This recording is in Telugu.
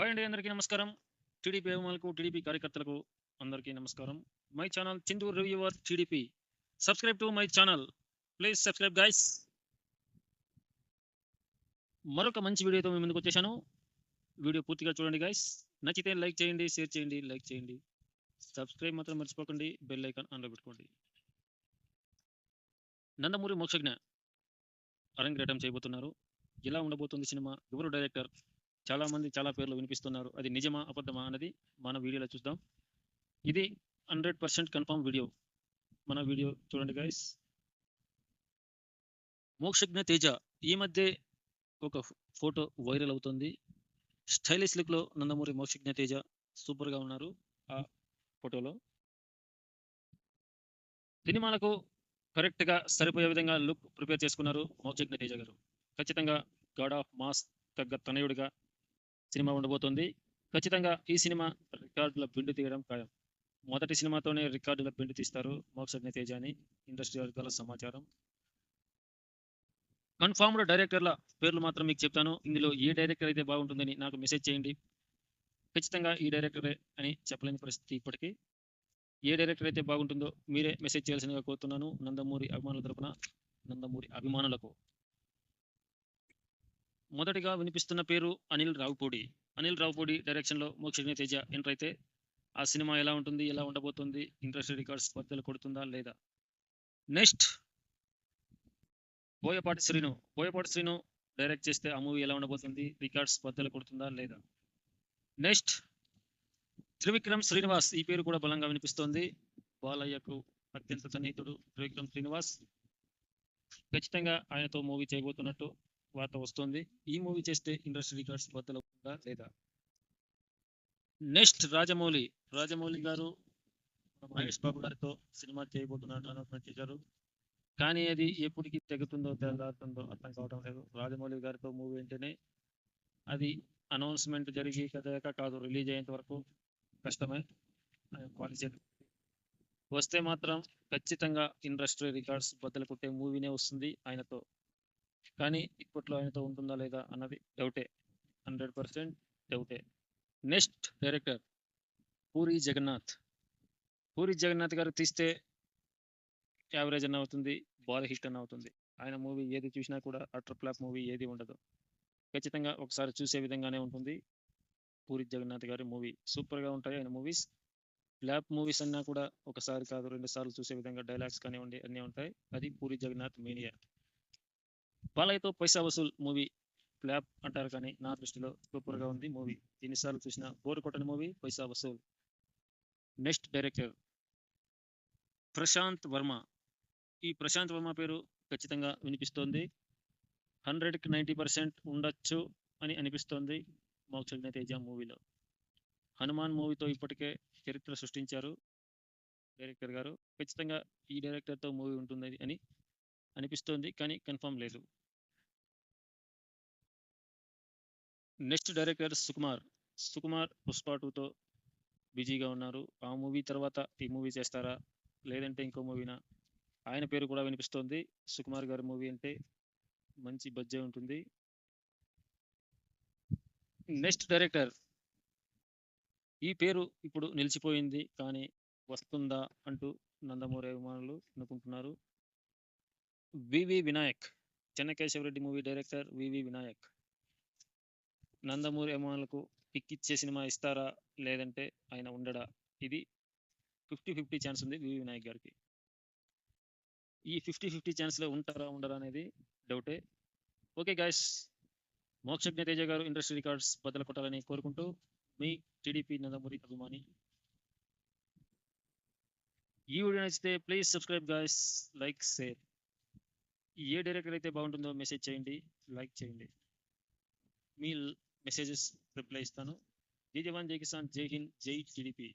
హాయ్ అండి, అందరికీ నమస్కారం. టీడీపీ అభిమానులకు, టీడీపీ కార్యకర్తలకు అందరికీ నమస్కారం. My channel Chinturu reviewer TDP. Subscribe to my channel. Please subscribe guys. మరొక మంచి వీడియోతో మీ ముందుకు వచ్చేసాను. వీడియో పూర్తిగా చూడండి గైస్. నచ్చితే లైక్ చేయండి, షేర్ చేయండి, లైక్ చేయండి. సబ్స్క్రైబ్ మాత్రం మర్చిపోకండి, బెల్ ఐకాన్ ఆన్లో పెట్టుకోండి. నందమూరి మోక్షజ్ఞ అరంగేటం చేయబోతున్నారు. ఎలా ఉండబోతుంది సినిమా, ఎవరు డైరెక్టర్, చాలా మంది చాలా పేర్లు వినిపిస్తున్నారు. అది నిజమా అబద్ధమా అన్నది మన వీడియోలో చూద్దాం. ఇది 100% కన్ఫర్మ్ వీడియో. మన వీడియో చూడండి గైస్. మోక్షజ్ఞ తేజ ఈ మధ్య ఒక ఫోటో వైరల్ అవుతుంది. స్టైలిష్ లుక్ లో నందమూరి మోక్షజ్ఞ తేజ సూపర్ గా ఉన్నారు. ఆ ఫోటోలో సినిమాలకు కరెక్ట్ గా సరిపోయే విధంగా లుక్ ప్రిపేర్ చేసుకున్నారు మోక్షజ్ఞ తేజ గారు. ఖచ్చితంగా గాడ్ ఆఫ్ మాస్ తగ్గ తనయుడిగా సినిమా ఉండబోతోంది. ఖచ్చితంగా ఈ సినిమా రికార్డుల బిండు తీయడం ఖాయం. మొదటి సినిమాతోనే రికార్డుల బిండు తీస్తారు మోక్షజ్ఞ తేజ అని ఇండస్ట్రీ వర్గాల సమాచారం. కన్ఫర్మ్డ్ డైరెక్టర్ల పేర్లు మాత్రం మీకు చెప్తాను. ఇందులో ఏ డైరెక్టర్ అయితే బాగుంటుందని నాకు మెసేజ్ చేయండి. ఖచ్చితంగా ఈ డైరెక్టరే అని చెప్పలేని పరిస్థితి ఇప్పటికీ. ఏ డైరెక్టర్ అయితే బాగుంటుందో మీరే మెసేజ్ చేయాల్సిందిగా కోరుతున్నాను నందమూరి అభిమానుల తరపున, నందమూరి అభిమానులకు. మొదటిగా వినిపిస్తున్న పేరు అనిల్ రావుపూడి. అనిల్ రావుపూడి డైరెక్షన్లో మోక్షజ్ఞ తేజ ఎంటర్ అయితే ఆ సినిమా ఎలా ఉంటుంది, ఎలా ఉండబోతుంది, ఇండస్ట్రీ రికార్డ్స్ బద్దలు కొడుతుందా లేదా. నెక్స్ట్ బోయపాటి శ్రీను డైరెక్ట్ చేస్తే ఆ మూవీ ఎలా ఉండబోతుంది, రికార్డ్స్ బద్దలు కొడుతుందా లేదా. నెక్స్ట్ త్రివిక్రమ్ శ్రీనివాస్, ఈ పేరు కూడా బలంగా వినిపిస్తోంది. బాలయ్యకు అత్యంత సన్నిహితుడు త్రివిక్రమ్ శ్రీనివాస్. ఖచ్చితంగా ఆయనతో మూవీ చేయబోతున్నట్టు వార్త వస్తోంది. ఈ మూవీ చేస్తే ఇండస్ట్రీ రికార్డ్స్ బద్దలవుతుందా లేదా. నెక్స్ట్ రాజమౌళి గారు మహేష్ బాబు గారితో సినిమా చేయబోతున్నట్టు అనౌన్స్మెంట్ చేశారు. కానీ అది ఎప్పటికి తెగుతుందో తెల్లారుతుందో అర్థం కావడం లేదు. రాజమౌళి గారితో మూవీ అంటేనే అది అనౌన్స్మెంట్ జరిగి కదక కాదు, రిలీజ్ అయ్యేంత వరకు కష్టమే. పాలసీ వస్తే మాత్రం ఖచ్చితంగా ఇండస్ట్రీ రికార్డ్స్ బద్దలు కొట్టే మూవీనే వస్తుంది ఆయనతో. కానీ ఇప్పట్లో ఆయనతో ఉంటుందా లేదా అన్నది డౌటే, 100% డౌటే. నెక్స్ట్ డైరెక్టర్ పూరి జగన్నాథ్ గారు తీస్తే యావరేజ్ అన్న అవుతుంది, బాగా హిట్ అన్న అవుతుంది. ఆయన మూవీ ఏది చూసినా కూడా అటర్ ఫ్లాప్ మూవీ ఏది ఉండదు. ఖచ్చితంగా ఒకసారి చూసే విధంగానే ఉంటుంది. పూరి జగన్నాథ్ గారి మూవీ సూపర్గా ఉంటాయి. ఆయన మూవీస్ ఫ్లాప్ మూవీస్ అన్నా కూడా ఒకసారి కాదు 2 సార్లు చూసే విధంగా డైలాగ్స్ కానివ్వండి అన్నీ ఉంటాయి. అది పూరి జగన్నాథ్ మేనియా. బాలయ్యతో పైసా వసూల్ మూవీ ఫ్లాప్ అంటారు, కానీ నా దృష్టిలో సూపర్గా ఉంది మూవీ. ఎన్నిసార్లు చూసినా బోరు కొట్టని మూవీ పైసా వసూల్. Next director Prashanth Varma. ఈ ప్రశాంత్ వర్మ పేరు ఖచ్చితంగా వినిపిస్తోంది. 100కి 90% ఉండొచ్చు అని అనిపిస్తోంది మోక్షజ్ఞ తేజ మూవీలో. హనుమాన్ మూవీతో ఇప్పటికే చరిత్ర సృష్టించారు డైరెక్టర్ గారు. ఖచ్చితంగా ఈ డైరెక్టర్తో మూవీ ఉంటుంది అని అనిపిస్తోంది, కానీ కన్ఫర్మ్ లేదు. నెక్స్ట్ డైరెక్టర్ సుకుమార్ పుష్ప 2తో బిజీగా ఉన్నారు. ఆ మూవీ తర్వాత ఈ మూవీ చేస్తారా లేదంటే ఇంకో మూవీనా, ఆయన పేరు కూడా వినిపిస్తోంది. సుకుమార్ గారి మూవీ అంటే మంచి బడ్జెట్ ఉంటుంది. నెక్స్ట్ డైరెక్టర్, ఈ పేరు ఇప్పుడు నిలిచిపోయింది కానీ వస్తుందా అంటూ నందమూరి అభిమానులు అనుకుంటున్నారు. వివి వినాయక్, చెన్నకేశవరెడ్డి మూవీ డైరెక్టర్ వివి వినాయక్. నందమూరి అభిమానులకు పిక్కిచ్చే సినిమా ఇస్తారా లేదంటే ఆయన ఉండడా, ఇది 50-50 ఛాన్స్ ఉంది వివి వినాయక్ గారికి. ఈ 50-50 ఛాన్స్లో ఉంటారా ఉండరా అనేది డౌటే. ఓకే గాయస్, మోక్షజ్ఞ తేజ గారు ఇండస్ట్రీ రికార్డ్స్ బద్దలు కొట్టాలని కోరుకుంటూ మీ టీడీపీ నందమూరి అభిమాని. ఈ వీడియో నచ్చితే please subscribe guys, like, share. A director అయితే బాగుంటుందో మెసేజ్ చేయండి, లైక్ చేయండి. మీ మెసేజెస్ రిప్లై ఇస్తాను. జై జవాన్, జై కిసాన్, జై హింద్, జై టీడీపీ.